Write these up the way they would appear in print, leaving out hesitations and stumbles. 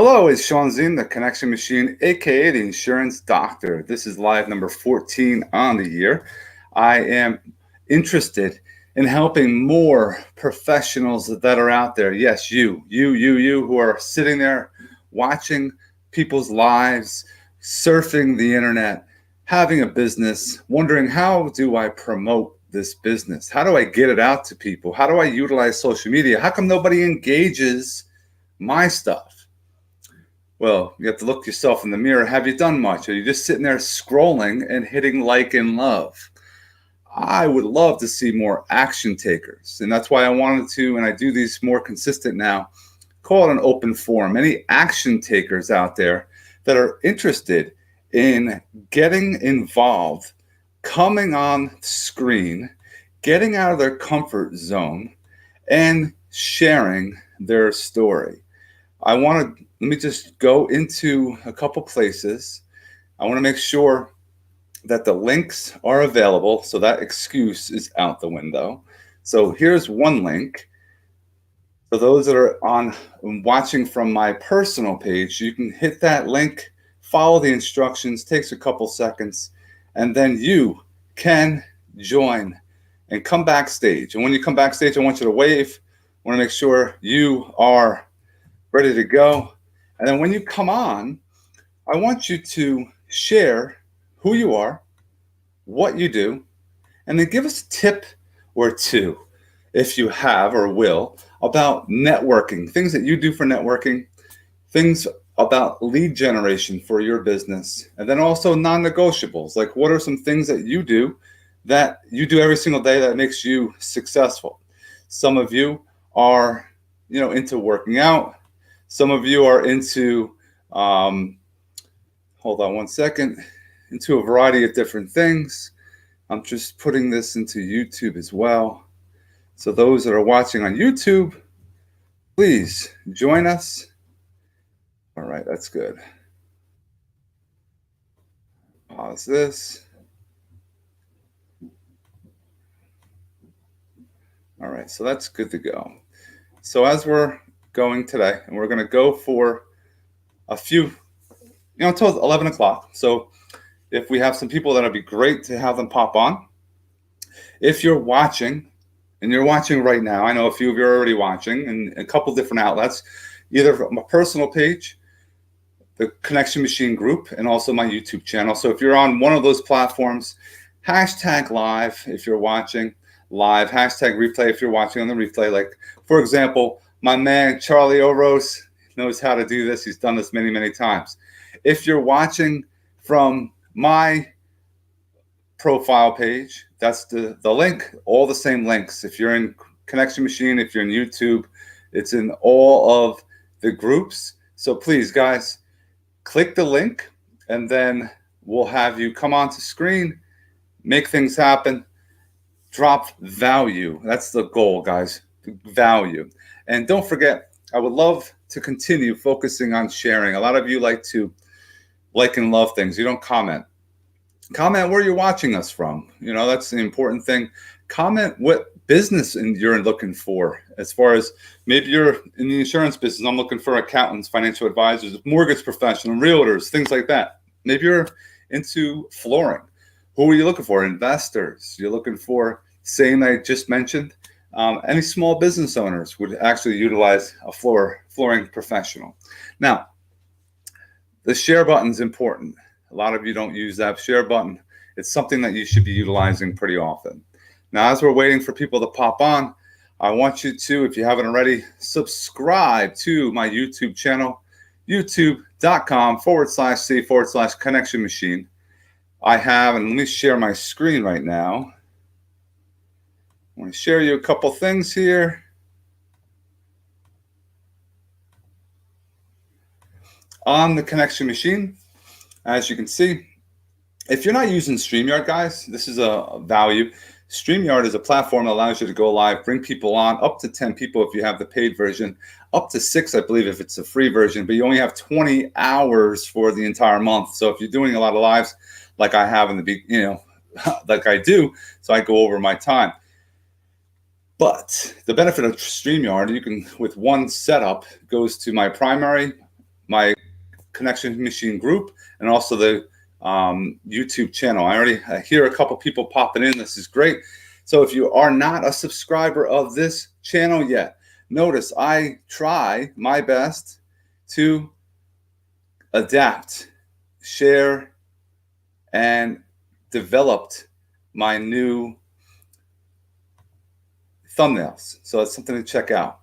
Hello, it's Sean Zine, the Connection Machine, aka the Insurance Doctor. This is live number 14 on the year. I am interested in helping more professionals that are out there. Yes, you who are sitting there watching people's lives, surfing the internet, having a business, wondering how do I promote this business? How do I get it out to people? How do I utilize social media? How come nobody engages my stuff? Well, you have to look yourself in the mirror. Have you done much? Are you just sitting there scrolling and hitting like and love? I would love to see more action takers. And that's why I wanted to, and I do these more consistent now, call it an open forum. Any action takers out there that are interested in getting involved, coming on screen, getting out of their comfort zone, and sharing their story. Let me just go into a couple places. I want to make sure that the links are available, so that excuse is out the window. So here's one link. For those that are watching from my personal page, you can hit that link, follow the instructions, takes a couple seconds, and then you can join and come backstage. And when you come backstage, I want you to wave. I want to make sure you are ready to go. And then when you come on, I want you to share who you are, what you do, and then give us a tip or two, if you have or will, about networking, things that you do for networking, things about lead generation for your business, and then also non-negotiables, like what are some things that you do every single day that makes you successful. Some of you are, into working out. Some of you are into, hold on one second, into a variety of different things. I'm just putting this into YouTube as well. So those that are watching on YouTube, please join us. All right, that's good. Pause this. All right, so that's good to go. So as we're going today, and we're going to go for a few, until 11 o'clock. So if we have some people, that'd be great to have them pop on. If you're watching, and you're watching right now, I know a few of you are already watching, and a couple different outlets, either from my personal page, the Connection Machine group, and also my YouTube channel. So if you're on one of those platforms, hashtag live if you're watching live, hashtag replay if you're watching on the replay. Like, for example, my man Charlie Oros knows how to do this. He's done this many, many times. If you're watching from my profile page, that's the link, all the same links. If you're in Connection Machine, if you're in YouTube, it's in all of the groups. So please, guys, click the link, and then we'll have you come onto screen, make things happen, drop value. That's the goal, guys, value. And don't forget, I would love to continue focusing on sharing. A lot of you like to like and love things. You don't comment. Comment where you're watching us from. That's the important thing. Comment what business you're looking for. As far as maybe you're in the insurance business, I'm looking for accountants, financial advisors, mortgage professionals, realtors, things like that. Maybe you're into flooring. Who are you looking for? Investors. You're looking for, same I just mentioned. Any small business owners would actually utilize a flooring professional. Now, the share button is important. A lot of you don't use that share button. It's something that you should be utilizing pretty often. Now, as we're waiting for people to pop on, I want you to, if you haven't already, subscribe to my YouTube channel, youtube.com/C/Connection Machine. I have, and let me share my screen right now. I want to share you a couple things here. On the Connection Machine, as you can see, if you're not using StreamYard, guys, this is a value. StreamYard is a platform that allows you to go live, bring people on, up to 10 people if you have the paid version, up to 6, I believe, if it's a free version, but you only have 20 hours for the entire month. So if you're doing a lot of lives, like I have like I do, so I go over my time. But the benefit of StreamYard, you can, with one setup, goes to my primary my Connection Machine group and also the YouTube channel. I hear a couple people popping in. This is great. So if you are not a subscriber of this channel yet, notice I try my best to adapt, share, and developed my new thumbnails. So it's something to check out.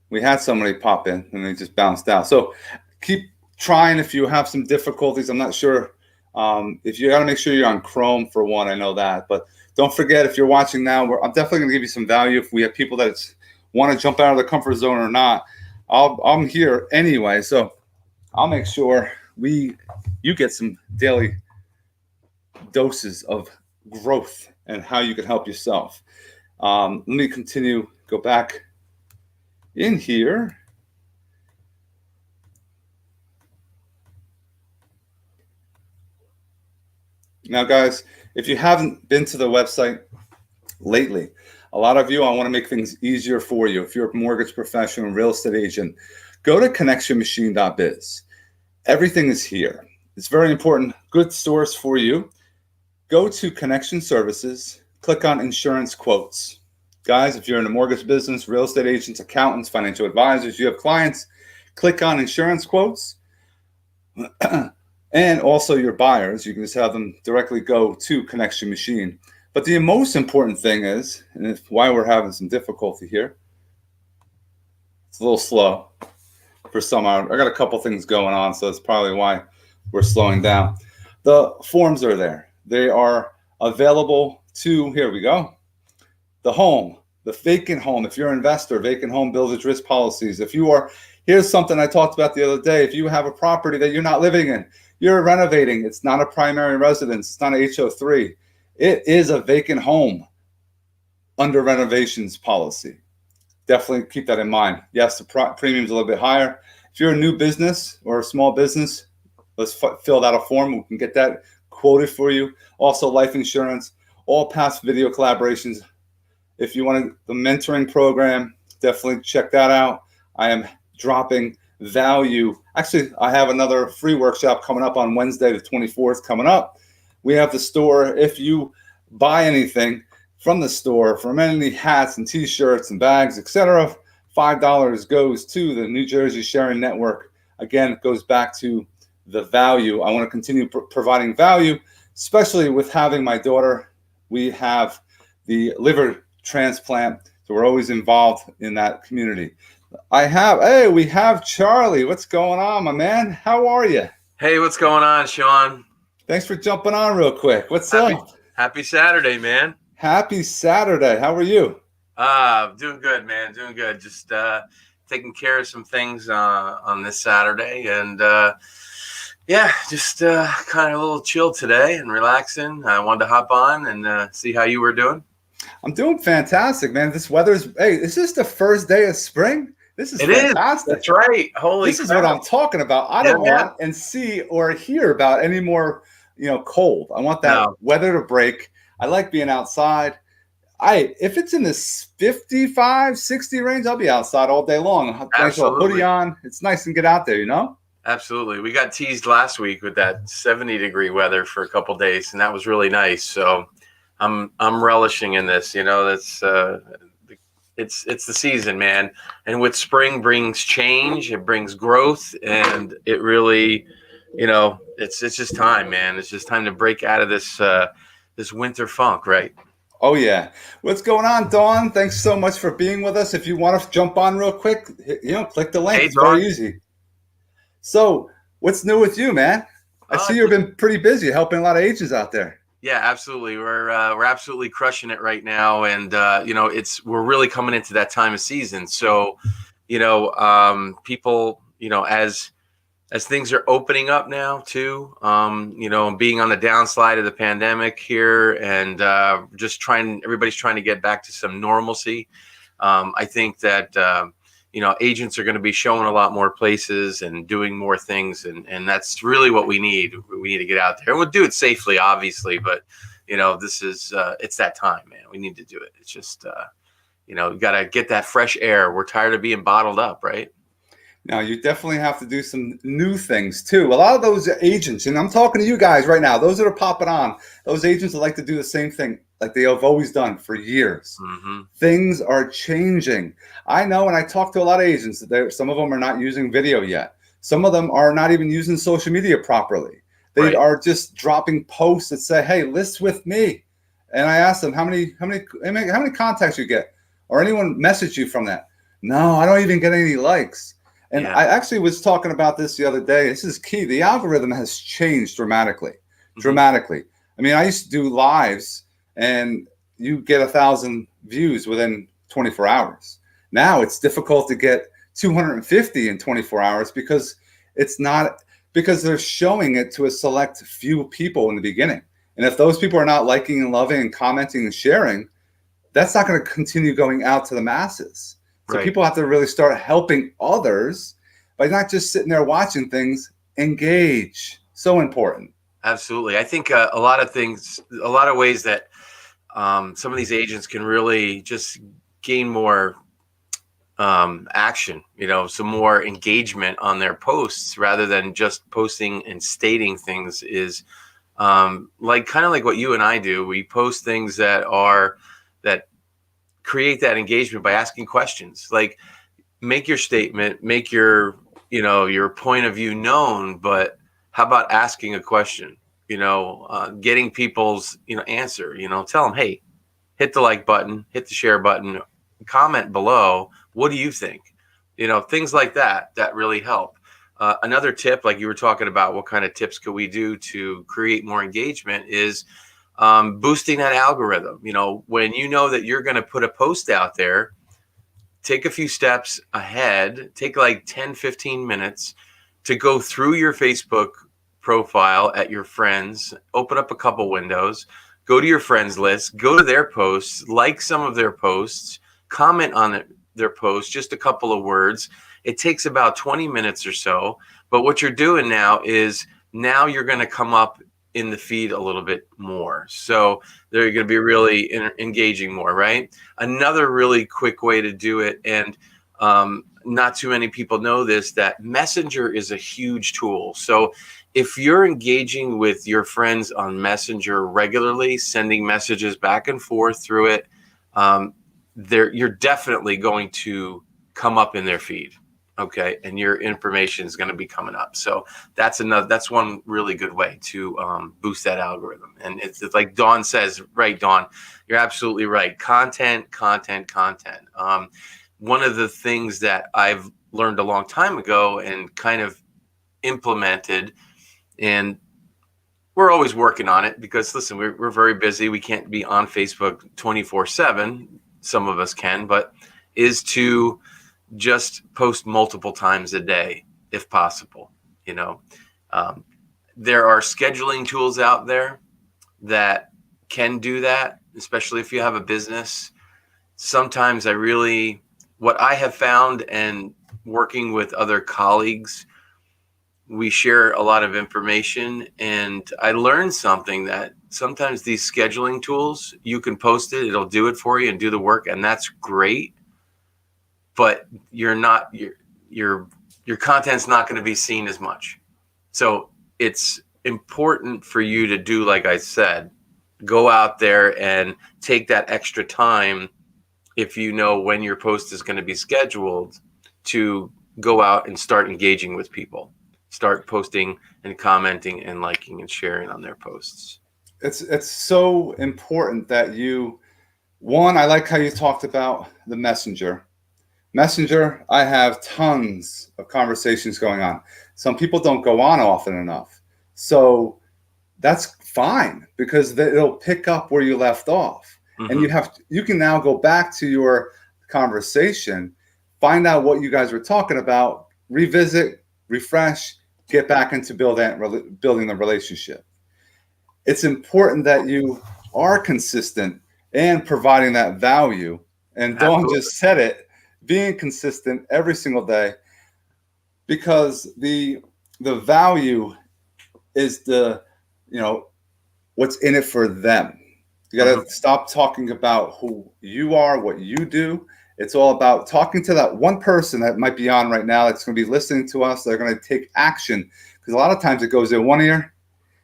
We had somebody pop in and they just bounced out. So keep trying if you have some difficulties. I'm not sure if you got to make sure you're on Chrome for one. I know that, but don't forget if you're watching now, I'm definitely going to give you some value. If we have people that want to jump out of the comfort zone or not, I'm here anyway. So I'll make sure you get some daily doses of growth and how you can help yourself. Let me continue, go back in here. Now, guys, if you haven't been to the website lately, a lot of you, I want to make things easier for you. If you're a mortgage professional, real estate agent, go to connectionmachine.biz. Everything is here. It's very important. Good source for you. Go to Connection Services, click on Insurance Quotes. Guys, if you're in the mortgage business, real estate agents, accountants, financial advisors, you have clients, click on Insurance Quotes. And also your buyers, you can just have them directly go to Connection Machine. But the most important thing is, and it's why we're having some difficulty here, it's a little slow for some. I got a couple things going on, so that's probably why we're slowing down. The forms are there. They are available to, here we go, the home, the vacant home. If you're an investor, vacant home builder's risk policies. If you are, here's something I talked about the other day. If you have a property that you're not living in, you're renovating, it's not a primary residence, it's not a HO3. It is a vacant home under renovations policy. Definitely keep that in mind. Yes, the premium's a little bit higher. If you're a new business or a small business, let's fill out a form. We can get that quoted for you. Also, life insurance, all past video collaborations. If you want the mentoring program, definitely check that out. I am dropping value. Actually, I have another free workshop coming up on Wednesday, the 24th coming up. We have the store. If you buy anything from the store, from any hats and t-shirts and bags, etc., $5 goes to the New Jersey Sharing Network. Again, it goes back to the value. I want to continue providing value, especially with having my daughter. We have the liver transplant, so we're always involved in that community. We have Charlie. What's going on, my man? How are you? Hey, what's going on, Sean? Thanks for jumping on real quick. What's up? Happy Saturday, man. Happy Saturday. How are you? Doing good, man. Doing good. Just taking care of some things on this Saturday, and just kind of a little chill today and relaxing. I wanted to hop on and see how you were doing. I'm doing fantastic, man. This weather's is this the first day of spring? This is fantastic. That's right. Holy This is what I'm talking about. I don't want and see or hear about any more, cold. I want that weather to break. I like being outside. If it's in this 55, 60 range, I'll be outside all day long. Nice little hoodie on. It's nice and get out there, Absolutely. We got teased last week with that 70-degree weather for a couple days, and that was really nice. So I'm relishing in this. That's it's the season, man. And with spring brings change, it brings growth, and it really, it's just time, man. It's just time to break out of this winter funk, right? Oh, yeah. What's going on, Dawn? Thanks so much for being with us. If you want to jump on real quick, click the link. Hey, it's very easy. So what's new with you, man? I see you've been pretty busy helping a lot of agents out there. Yeah, absolutely. We're absolutely crushing it right now. And, we're really coming into that time of season. So, people, as things are opening up now too, being on the downslide of the pandemic here and everybody's trying to get back to some normalcy. I think that, agents are going to be showing a lot more places and doing more things. And that's really what we need. We need to get out there and we'll do it safely, obviously. But, this is it's that time, man. We need to do it. It's just, you got to get that fresh air. We're tired of being bottled up, right? Now, you definitely have to do some new things too. A lot of those agents, and I'm talking to you guys right now, those that are popping on, those agents that like to do the same thing like they have always done for years. Mm-hmm. Things are changing. I know, and I talk to a lot of agents. Some of them are not using video yet. Some of them are not even using social media properly. They Right. are just dropping posts that say, "Hey, list with me." And I ask them, how many contacts you get, or anyone message you from that? No, I don't even get any likes. And Yeah. I actually was talking about this the other day. This is key. The algorithm has changed dramatically. Mm-hmm. Dramatically. I mean, I used to do lives and you get 1,000 views within 24 hours. Now it's difficult to get 250 in 24 hours because it's not because they're showing it to a select few people in the beginning. And if those people are not liking and loving and commenting and sharing, that's not going to continue going out to the masses. So Right. people have to really start helping others by not just sitting there watching things. Engage. So important. Absolutely. I think a lot of things, a lot of ways that some of these agents can really just gain more action, some more engagement on their posts rather than just posting and stating things is like kind of like what you and I do. We post things that create that engagement by asking questions. Like make your statement, make your point of view known, but how about asking a question? Getting people's answer. Tell them, hey, hit the like button, hit the share button, comment below. What do you think? Things like that really help. Another tip, like you were talking about, what kind of tips could we do to create more engagement is boosting that algorithm. When you know that you're going to put a post out there, take a few steps ahead, take like 10, 15 minutes to go through your Facebook profile at your friends, open up a couple windows, go to your friends list, go to their posts, like some of their posts, comment on their posts, just a couple of words. It takes about 20 minutes or so. But what you're doing now is now you're going to come up in the feed a little bit more. So they're going to be really engaging more, right? Another really quick way to do it, and not too many people know this, that Messenger is a huge tool. So if you're engaging with your friends on Messenger regularly, sending messages back and forth through it, you're definitely going to come up in their feed. Okay, and your information is going to be coming up. So that's one really good way to boost that algorithm. And it's like Dawn says, right, Dawn, you're absolutely right. Content, content, content. One of the things that I've learned a long time ago and kind of implemented, and we're always working on it because listen, we're very busy. We can't be on Facebook 24/7. Some of us can, but is to just post multiple times a day if possible. You know, um, there are scheduling tools out there that can do that, especially if you have a business. Sometimes what I have found and working with other colleagues, we share a lot of information, and I learned something that sometimes these scheduling tools, you can post it, it'll do it for you and do the work, and that's great, but you're not your content's not going to be seen as much. So it's important for you to do, like I said, go out there and take that extra time if you know when your post is going to be scheduled to go out and start engaging with people, start posting and commenting and liking and sharing on their posts. It's so important that one, I like how you talked about the messenger. Messenger, I have tons of conversations going on. Some people don't go on often enough. So that's fine because it'll pick up where you left off. And Mm-hmm. you can now go back to your conversation, find out what you guys were talking about, revisit, refresh, get back into building the relationship. It's important that you are consistent and providing that value. And Dawn Absolutely. just said it, being consistent every single day, because the value is you know what's in it for them. You got Mm-hmm. to stop talking about who you are, what you do, It's all about talking to that one person that might be on right now that's going to be listening to us. They're going to take action, because a lot of times it goes in one ear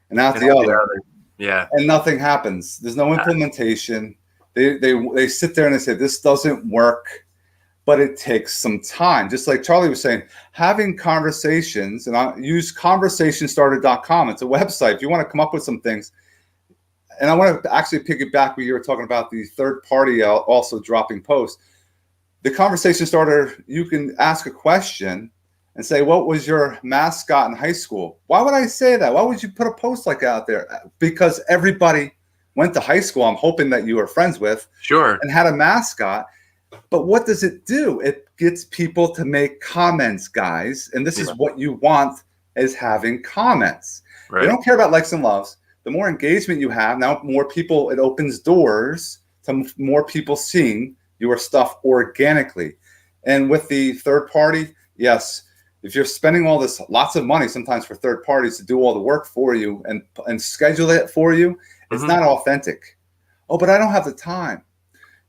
and out And the out the other, other. Yeah. and nothing happens. There's no implementation. They sit there and they say this doesn't work, but it takes some time. Just like Charlie was saying, having conversations, and I use conversationstarter.com. It's a website if you want to come up with some things. And I want to actually piggyback what you were talking about, the third party also dropping posts. The conversation starter, you can ask a question and say, what was your mascot in high school? Why would I say that? Why would you put a post like that out there? Because everybody went to high school, I'm hoping that you were friends with, Sure. and had a mascot. But what does it do? It gets people to make comments, guys. And this Yeah. is what you want, is having comments. They Right. don't care about likes and loves. The more engagement you have, now more people, it opens doors to more people seeing your stuff organically. And with the third party, yes, if you're spending all this lots of money sometimes for third parties to do all the work for you and schedule it for you, it's Mm-hmm. not authentic. Oh, but I don't have the time.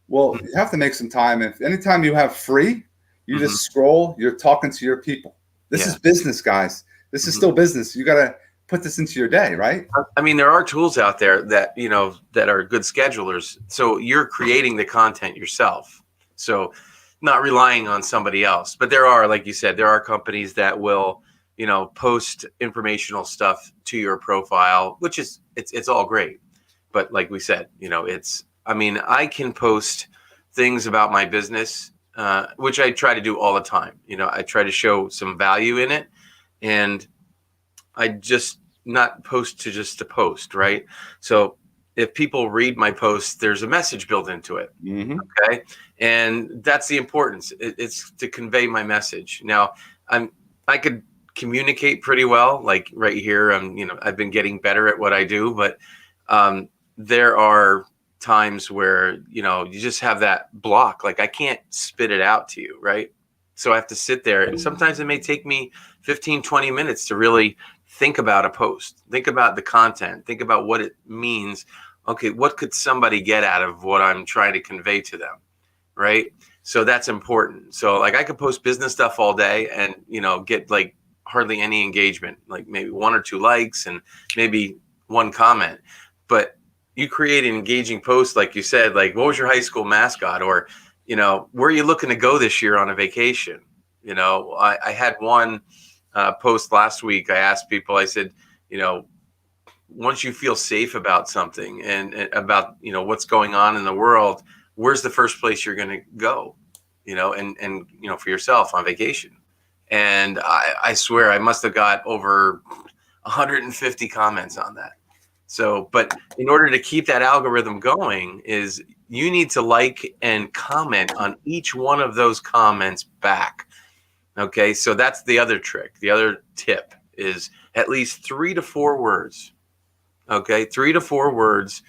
Well, you have to make some time. If anytime you have free, you Mm-hmm. just scroll, you're talking to your people. This Yeah. is business, guys. This is Mm-hmm. still business. You got to put this into your day, right? I mean, there are tools out there that, that are good schedulers. So you're creating the content yourself. So not relying on somebody else. But there are, like you said, there are companies that will, post informational stuff to your profile, which is, it's all great. But like we said, I mean, I can post things about my business, which I try to do all the time. I try to show some value in it. And I just not post to just to post, right? So if people read my post, there's a message built into it. Mm-hmm. Okay. And that's the importance. It's to convey my message. Now I could communicate pretty well. Like right here, I've been getting better at what I do, but there are times where, you just have that block. Like I can't spit it out to you. Right. So I have to sit there, and sometimes it may take me 15, 20 minutes to really think about a post, think about the content, think about what it means. Okay, what could somebody get out of what I'm trying to convey to them, right? So that's important. So like I could post business stuff all day and get like hardly any engagement, like maybe 1 or 2 likes and maybe 1 comment. But you create an engaging post, like you said, like what was your high school mascot, or where are you looking to go this year on a vacation? I had one post last week. I asked people, I said, once you feel safe about something and about, what's going on in the world, where's the first place you're going to go, and for yourself on vacation. And I swear I must have got over 150 comments on that. So, but in order to keep that algorithm going is you need to like and comment on each one of those comments back. Okay, so that's the other trick. The other tip is at least 3 to 4 words. Okay, 3 to 4 words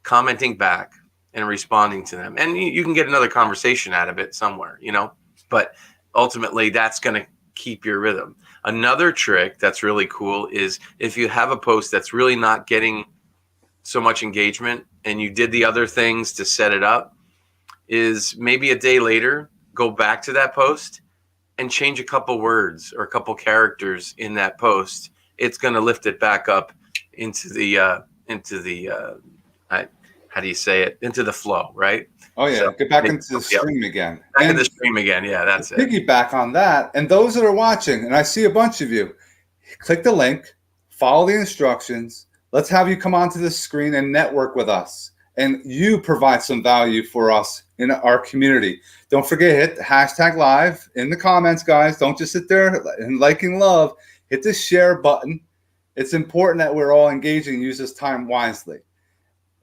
commenting back and responding to them. And you can get another conversation out of it somewhere, but ultimately that's going to keep your rhythm. Another trick that's really cool is if you have a post that's really not getting so much engagement and you did the other things to set it up, is maybe a day later, go back to that post and change a couple words or a couple characters in that post. It's going to lift it back up into the how do you say it, into the flow, right? Oh, yeah. So Get back into the stream again. back in And the stream again. Yeah, that's it. piggyback on that. And those that are watching, and I see a bunch of you, click the link, follow the instructions. Let's have you come onto the screen and network with us. And you provide some value for us in our community. Don't forget, hit the hashtag live in the comments, guys. Don't just sit there and liking love. Hit the share button. It's important that we're all engaging and use this time wisely.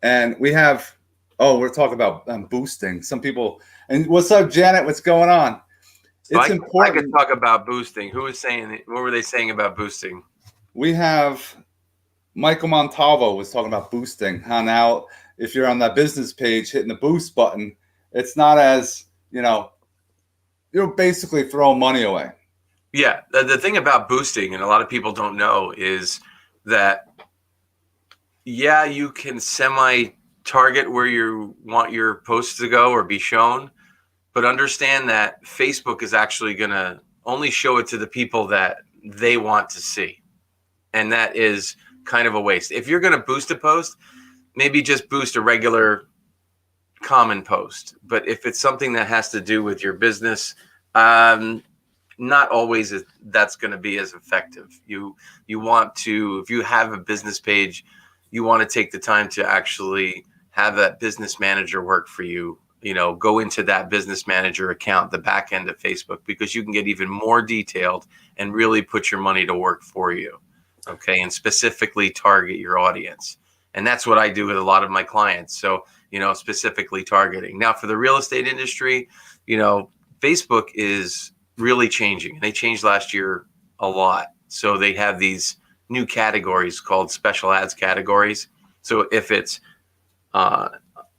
And we have, we're talking about boosting. Some people, and what's up, Janet? What's going on? So It's important. I could talk about boosting. Who was saying? What were they saying about boosting? We have Michael Montalvo was talking about boosting. How now, if you're on that business page hitting the boost button, it's not as, you're basically throwing money away. Yeah. The thing about boosting, and a lot of people don't know, is that, yeah, you can semi target where you want your posts to go or be shown, but understand that Facebook is actually going to only show it to the people that they want to see. And that is kind of a waste. If you're going to boost a post, maybe just boost a regular common post. But if it's something that has to do with your business, not always that's going to be as effective. You want to, if you have a business page, you want to take the time to actually have that business manager work for you. Go into that business manager account, the back end of Facebook, because you can get even more detailed and really put your money to work for you. Okay. And specifically target your audience. And that's what I do with a lot of my clients. So, specifically targeting. Now for the real estate industry, Facebook is really changing. They changed last year a lot. So they have these new categories called special ads categories. So if it's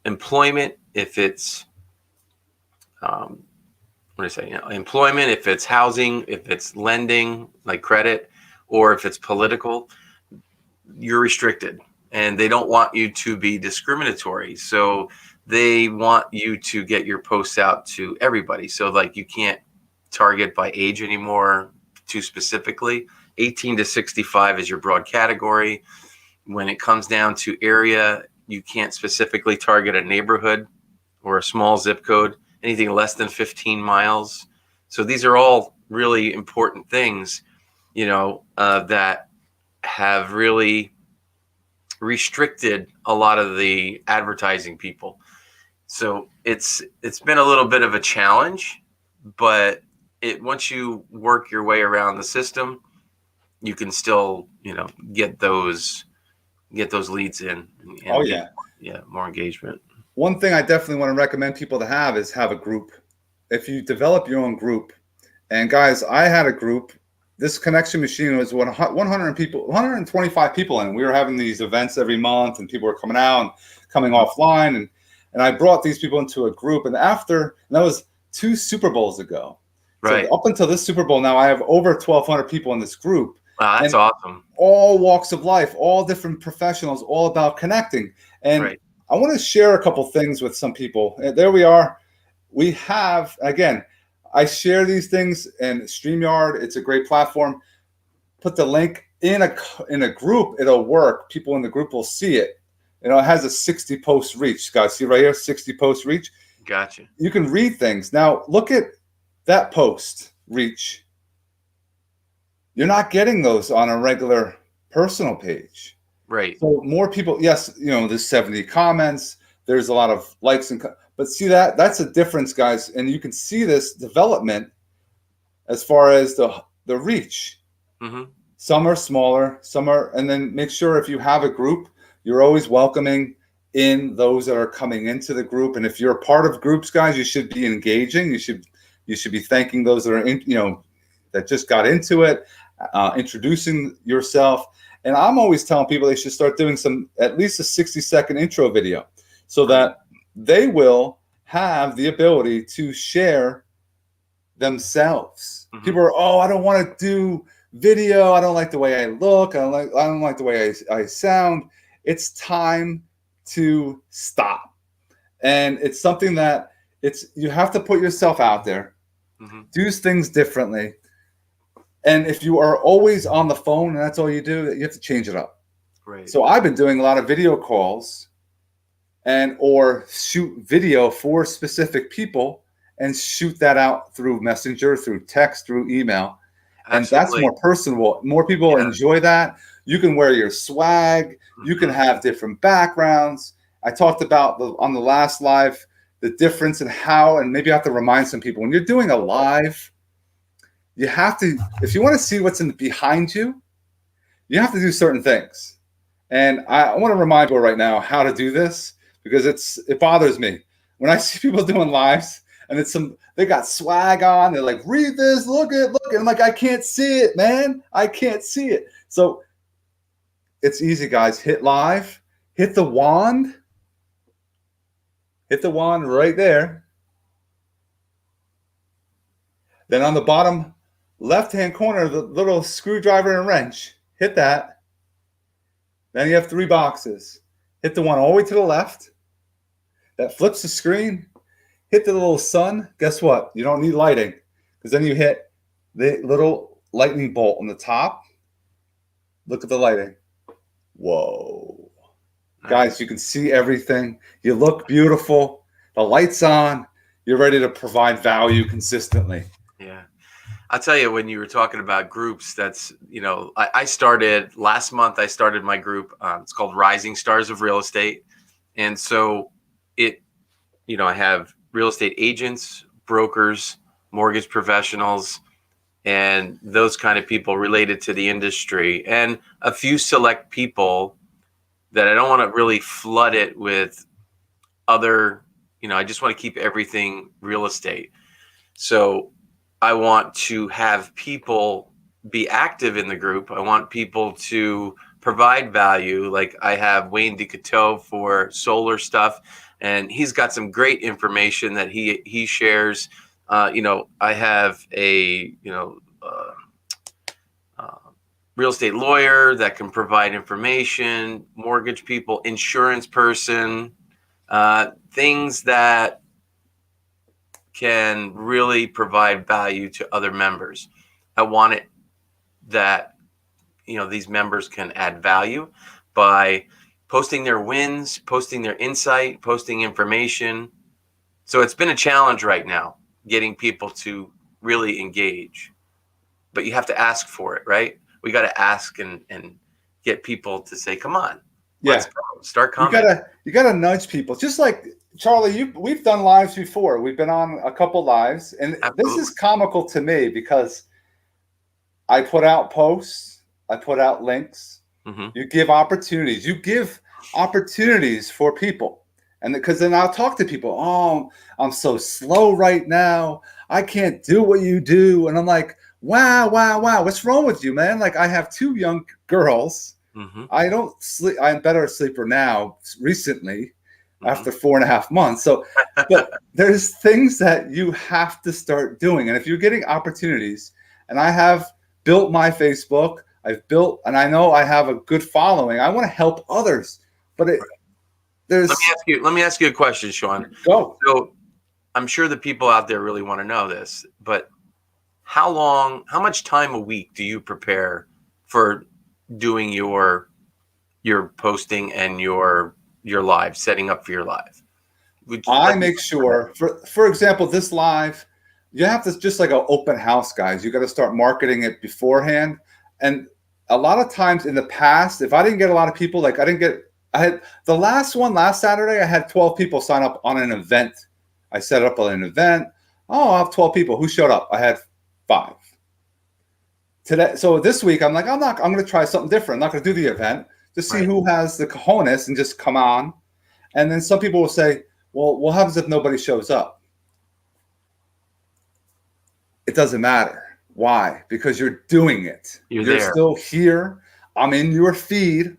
employment, if it's employment, if it's housing, if it's lending like credit, or if it's political, you're restricted, and they don't want you to be discriminatory. So they want you to get your posts out to everybody. So like you can't target by age anymore too specifically. 18 to 65 is your broad category. When it comes down to area, you can't specifically target a neighborhood or a small zip code, anything less than 15 miles. So these are all really important things, that have really restricted a lot of the advertising people. So it's been a little bit of a challenge, but once you work your way around the system, you can still, get those leads in and Oh get yeah. more engagement. One thing I definitely want to recommend people to have a group. If you develop your own group, and guys, I had a group. This connection machine was 100 people, 125 people in. We were having these events every month, and people were coming out and coming offline, and I brought these people into a group. And that was 2 Super Bowls ago. Right. So up until this Super Bowl, now I have over 1,200 people in this group. Wow, that's awesome. All walks of life, all different professionals, all about connecting. And right. I want to share a couple things with some people. There we are. We have, again, I share these things in StreamYard. It's a great platform. Put the link in a group. It'll work. People in the group will see it. It has a 60 post reach. Guys, see right here, 60 post reach. Gotcha. You can read things. Now look at that post reach. You're not getting those on a regular personal page. Right. So more people, yes, there's 70 comments. There's a lot of likes but see that's a difference, guys. And you can see this development as far as the reach. Mm-hmm. Some are smaller, and then make sure if you have a group, you're always welcoming in those that are coming into the group. And if you're a part of groups, guys, you should be engaging. You should be thanking those that are that just got into it, introducing yourself. And I'm always telling people they should start doing at least a 60-second intro video, so that they will have the ability to share themselves. Mm-hmm. People are, I don't want to do video. I don't like the way I look. I don't like the way I sound. It's time to stop. And it's something that you have to put yourself out there, do things differently. And if you are always on the phone and that's all you do, you have to change it up. Right. So I've been doing a lot of video calls or shoot video for specific people and shoot that out through Messenger, through text, through email. Absolutely. And that's more personable. More people enjoy that. You can wear your swag. You can have different backgrounds. I talked about on the last live, the difference in how, and maybe I have to remind some people, when you're doing a live, you have to, if you want to see what's behind you, you have to do certain things. And I want to remind people right now how to do this, because it bothers me when I see people doing lives and they got swag on. They're like, read this, look. And I'm like, I can't see it, man. I can't see it. So it's easy, guys. Hit live, hit the wand right there. Then on the bottom left-hand corner, the little screwdriver and wrench, hit that. Then you have 3 boxes. Hit the one all the way to the left. That flips the screen. hit the little sun. Guess what? You don't need lighting because then you hit the little lightning bolt on the top. Look at the lighting. Whoa. Nice. Guys, you can see everything. You look beautiful. The light's on. You're ready to provide value consistently. Yeah. I'll tell you, when you were talking about groups, that's, I started last month, I started my group. It's called Rising Stars of Real Estate. And so it, I have real estate agents, brokers, mortgage professionals, and those kind of people related to the industry, and a few select people that I don't want to really flood it with other, I just want to keep everything real estate. So I want to have people be active in the group. I want people to provide value. Like I have Wayne DeCoteau for solar stuff, and he's got some great information that he shares. I have a uh, real estate lawyer that can provide information, mortgage people, insurance person, things that can really provide value to other members. I want it that, these members can add value by posting their wins, posting their insight, posting information. So it's been a challenge right now getting people to really engage, but you have to ask for it, right? We got to ask and get people to say, come on, let's Yeah. go. Start You commenting. gotta nudge people. Just like Charlie, we've done lives before. We've been on a couple lives, and this Absolutely. is comical to me because I put out posts, I put out links. Mm-hmm. You give opportunities. You give opportunities for people. And because then I'll talk to people, oh, I'm so slow right now. I can't do what you do. And I'm like, wow, wow, wow. What's wrong with you, man? Like, I have two young girls. Mm-hmm. I don't sleep. I'm better a sleeper now recently Mm-hmm. after 4.5 months. So, but there's things that you have to start doing. And if you're getting opportunities, and I have built my Facebook, I've built, and I know I have a good following. I want to help others, but there's Let me ask you a question, Sean. go. So I'm sure the people out there really want to know this, but how much time a week do you prepare for doing your posting and your live, setting up for your live? I make sure, for example, this live, you have to just like an open house, guys. You got to start marketing it beforehand. And a lot of times in the past, if I didn't get a lot of people, like I had the last one last Saturday, I had 12 people sign up on an event. I set up an event. Oh, I have 12 people. Who showed up? I had 5. Today, so this week, I'm like, I'm going to try something different. I'm not going to do the event to see Right. who has the cojones and just come on. And then some people will say, well, what happens if nobody shows up? It doesn't matter. Why? Because you're doing it. You're You're there. still here. I'm in your feed.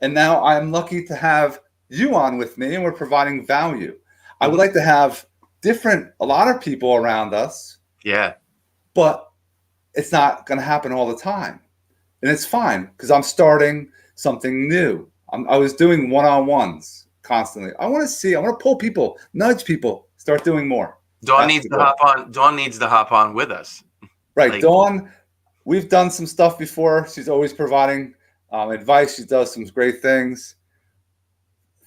And now I'm lucky to have you on with me, and we're providing value. I would Mhm. like to have a lot of people around us, Yeah. but it's not going to happen all the time. And it's fine because I'm starting something new. I was doing one-on-ones constantly. I want to pull people, nudge people, start doing more. Dawn That's needs the to goal. hop on. Dawn needs to hop on with us. Right. Like, Dawn, we've done some stuff before. She's always providing advice. She does some great things.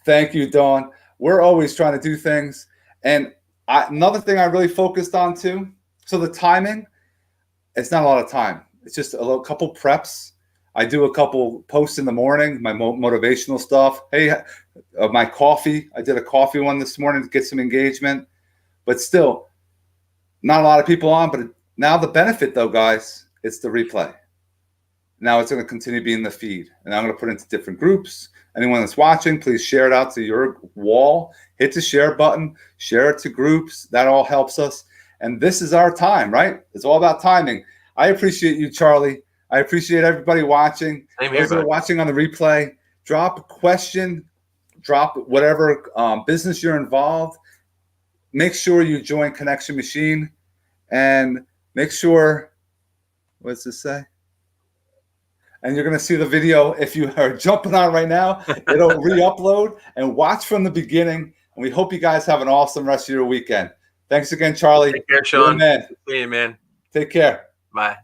Thank you, Dawn. We're always trying to do things. And another thing I really focused on too. So the timing, it's not a lot of time. It's just couple preps. I do a couple posts in the morning, my motivational stuff. Hey, my coffee. I did a coffee one this morning to get some engagement. But still, not a lot of people on. But now the benefit, though, guys, it's the replay. Now it's going to continue being the feed. And I'm going to put it into different groups. Anyone that's watching, please share it out to your wall. Hit the share button. Share it to groups. That all helps us. And this is our time, right? It's all about timing. I appreciate you, Charlie. I appreciate everybody watching. same here, Those that are bud. watching on the replay, drop a question, drop whatever business you're involved. Make sure you join Connection Machine, and make sure, what's this say? And you're going to see the video. If you are jumping on right now, it'll re-upload, and watch from the beginning. And we hope you guys have an awesome rest of your weekend. Thanks again, Charlie. Take care, You're the Sean. man. See you, man. Take care. Bye.